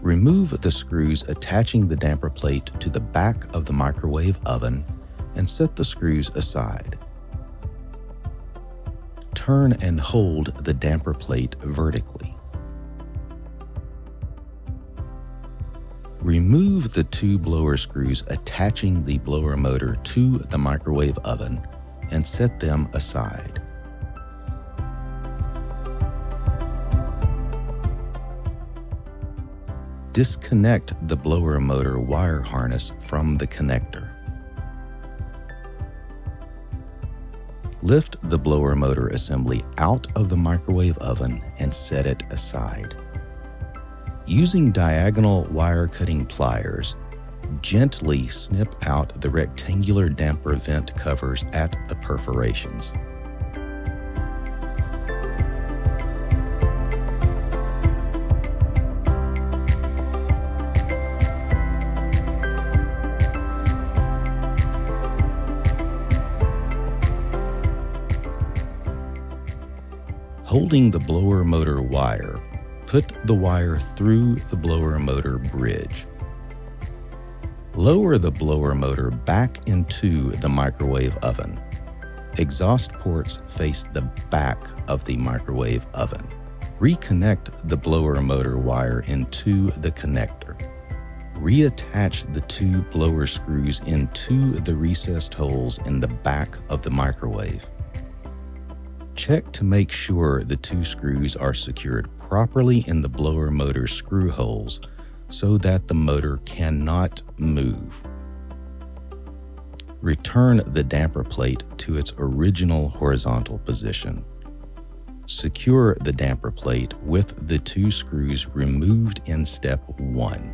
Remove the screws attaching the damper plate to the back of the microwave oven and set the screws aside. Turn and hold the damper plate vertically. Remove the two blower screws attaching the blower motor to the microwave oven and set them aside. Disconnect the blower motor wire harness from the connector. Lift the blower motor assembly out of the microwave oven and set it aside. Using diagonal wire cutting pliers, gently snip out the rectangular damper vent covers at the perforations. Holding the blower motor wire, put the wire through the blower motor bridge. Lower the blower motor back into the microwave oven. Exhaust ports face the back of the microwave oven. Reconnect the blower motor wire into the connector. Reattach the two blower screws into the recessed holes in the back of the microwave. Check to make sure the two screws are secured properly in the blower motor screw holes so that the motor cannot move. Return the damper plate to its original horizontal position. Secure the damper plate with the two screws removed in step 1.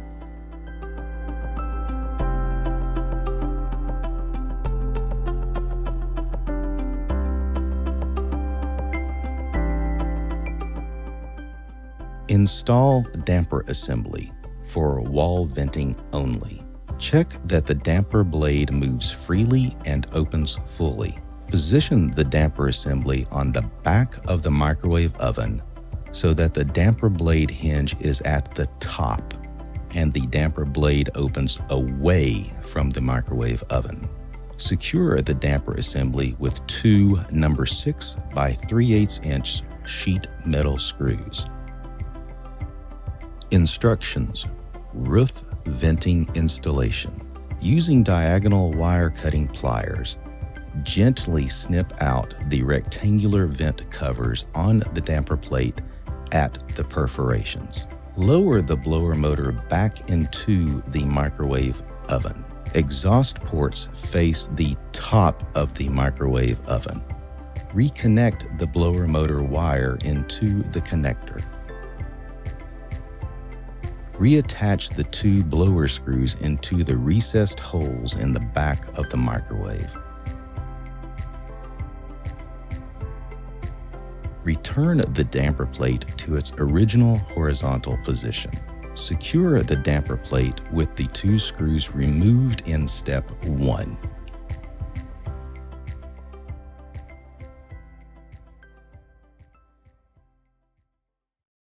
Install damper assembly for wall venting only. Check that the damper blade moves freely and opens fully. Position the damper assembly on the back of the microwave oven so that the damper blade hinge is at the top and the damper blade opens away from the microwave oven. Secure the damper assembly with two number 6 by 3/8 inch sheet metal screws. Instructions: roof venting installation. Using diagonal wire cutting pliers, gently snip out the rectangular vent covers on the damper plate at the perforations. Lower the blower motor back into the microwave oven. Exhaust ports face the top of the microwave oven. Reconnect the blower motor wire into the connector. Reattach the two blower screws into the recessed holes in the back of the microwave. Return the damper plate to its original horizontal position. Secure the damper plate with the two screws removed in step 1.